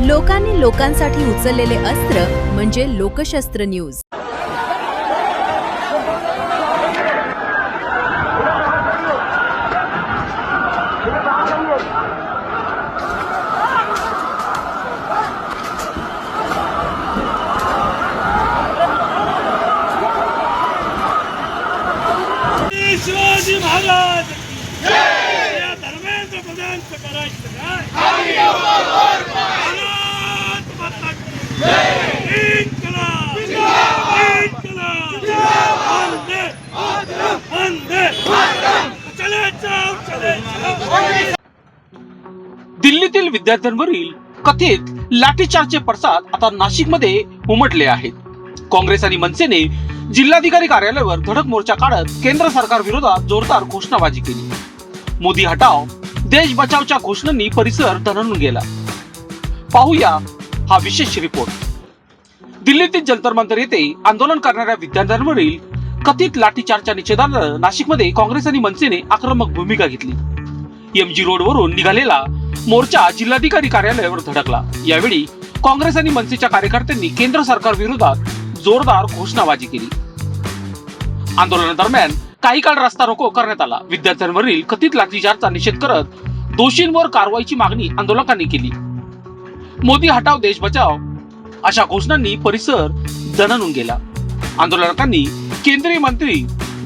लोकांनी लोकांसाठी उचललेले अस्त्र म्हणजे लोकशस्त्र न्यूज। शिवाजी महाराज या धर्मेंद्र प्रधान करायचं काय भारत माता की जय। इन्कलाब इन्कलाब वंदे वंदे चले जाओ। दिल्लीतील विद्यार्थ्यांवरील कथित लाठीचार्जचे पडसाद आता नाशिकमध्ये उमटले आहेत। काँग्रेस आणि मनसेने जिल्हाधिकारी कार्यालयावर धडक मोर्चा काढत केंद्र सरकार विरोधात जोरदार घोषणाबाजी केली। मोदी हटाव देश बचावच्या घोषणांनी परिसर दणाणून गेला। पाहूया हा विशेष रिपोर्ट। दिल्लीतील जंतर मंतर येथे आंदोलन करणाऱ्या विद्यार्थ्यांवरील कथित लाठीचार्जच्या निषेधार्थ नाशिकमध्ये काँग्रेस आणि मनसेने आक्रमक भूमिका घेतली। एमजी रोड वरून निघालेला मोर्चा जिल्हाधिकारी कार्यालयावर धडकला। यावेळी काँग्रेस आणि मनसेच्या कार्यकर्त्यांनी केंद्र सरकार विरोधात जोरदार घोषणाबाजी केली। आंदोलनादरम्यान काही काळ रस्ता रोको करण्यात आला। विद्यार्थ्यांवरील कथित लाठीचार्जचा निषेध करत दोषींवर कारवाईची मागणी आंदोलकांनी केली। मोदी हटाव देश बचाव अशा घोषणांनी परिसर दणाणून गेला। आंदोलकांनी केंद्रीय मंत्री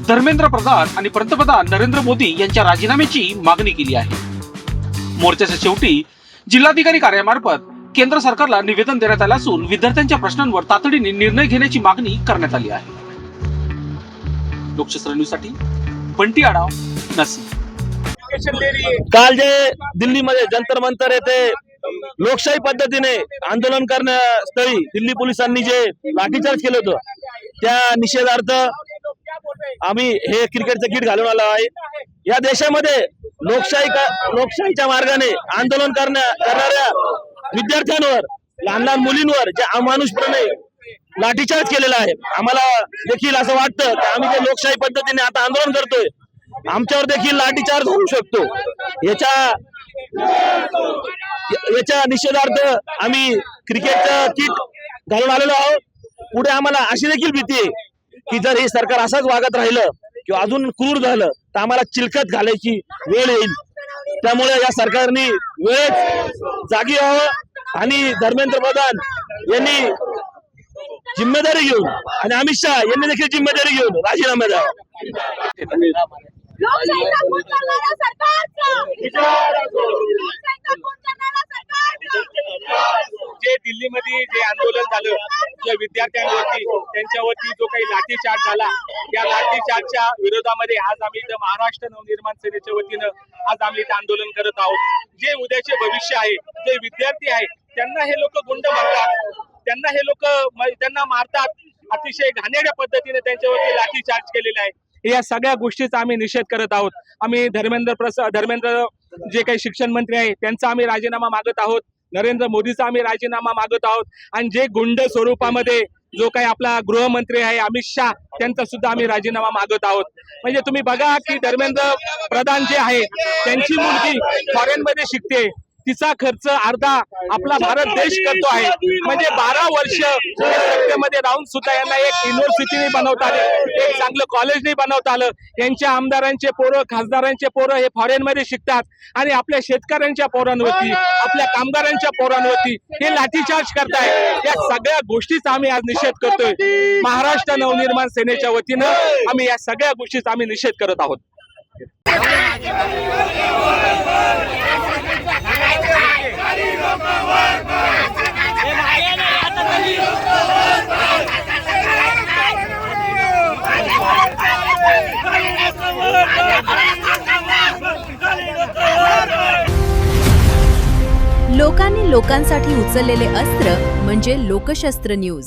धर्मेंद्र प्रधान आणि पंतप्रधान नरेंद्र मोदी यांच्या राजीनाम्याची मागणी केली आहे। मोर्चाच्या शेवटी जिल्हाधिकारी कार्यालयामार्फत केंद्र सरकारला निवेदन देण्यात आले असून विद्यार्थ्यांच्या प्रश्नांवर तातडीने निर्णय घेण्याची मागणी करण्यात आली आहे। लोकशास्त्र न्यूजसाठी बंटी आढाव, नाशिक। काल जे दिल्लीमध्ये जंतर मंतर येथे लोकशाही पद्धतीने आंदोलन करण्यास्थळी दिल्ली पोलिसांनी जे लाठीचार्ज केलं होतं त्या निषेधार्थ आम्ही हे क्रिकेटचं किट घालून आलो आहे। या देशामध्ये लोकशाहीच्या मार्गाने आंदोलन करणाऱ्या विद्यार्थ्यांवर, लहान लहान मुलींवर जे अमानुषपणे लाठीचार्ज केलेला आहे। आम्हाला देखील असं वाटतं की आम्ही जे लोकशाही पद्धतीने आता आंदोलन करतोय आमच्यावर देखील लाठीचार्ज होऊ शकतो। याच्या निषेधार्थ आम्ही क्रिकेटचं किट घालून आलेलो आहोत। पुढे आम्हाला अशी देखील भीती आहे की जर हे सरकार असंच वागत राहिलं किंवा अजून क्रूर झालं तर आम्हाला चिलखत घालायची वेळ येईल। त्यामुळे या सरकारने वेळेत जागी व्हावं आणि धर्मेंद्र प्रधान यांनी जिम्मेदारी घेऊन आणि अमित शहा यांनी देखील जिम्मेदारी घेऊन राजीनामा द्यावा। जे दिल्लीमध्ये जे आंदोलन झालं ज्या विद्यार्थ्यांवरती त्यांच्यावरती जो काही लाठीचार्ज झाला या लाठीचार्जच्या विरोधामध्ये आज आम्ही इथं महाराष्ट्र नवनिर्माण सेनेच्या वतीनं आज आम्ही इथं आंदोलन करत आहोत। जे उद्याचे भविष्य आहे, जे विद्यार्थी आहे त्यांना हे लोक गुंड म्हणतात, त्यांना मारतात, अतिशय घाणेरड्या पद्धतीने त्यांच्यावरती लाठीचार्ज केलेला आहे। या सगळ्या गोष्टीचा आम्ही निषेध करत आहोत। आम्ही धर्मेंद्र जे काही शिक्षण मंत्री आहे त्यांचा आम्ही राजीनामा मागत आहोत। नरेंद्र मोदीचा आम्ही राजीनामा मागत आहोत आणि जे गुंड स्वरूपामध्ये जो काही आपला गृहमंत्री आहे अमित शहा त्यांचा सुद्धा आम्ही राजीनामा मागत आहोत। म्हणजे तुम्ही बघा की धर्मेंद्र प्रधान जे आहे त्यांची मुलगी फॉरेन मध्ये शिकते, तिचा खर्च अर्धा आपला भारत देश करतो आहे। म्हणजे 12 वर्ष सत्तेमध्ये राहून सुद्धा यांना एक युनिव्हर्सिटी नाही बनवता आली, एक चांगलं कॉलेज नाही बनवता आलं। यांच्या आमदारांचे पोरं, खासदारांचे पोरं हे फॉरेन मध्ये शिकतात आणि आपल्या शेतकऱ्यांच्या पोरांवरती, आपल्या कामगारांच्या पोरांवरती हे लाठीचार्ज करताय। या सगळ्या गोष्टीचा आम्ही आज निषेध करतोय। महाराष्ट्र नवनिर्माण सेनेच्या वतीनं आम्ही या सगळ्या गोष्टीचा आम्ही निषेध करत आहोत। लोकांनी लोकांसाठी उचललेले अस्त्र म्हणजे लोकशस्त्र न्यूज।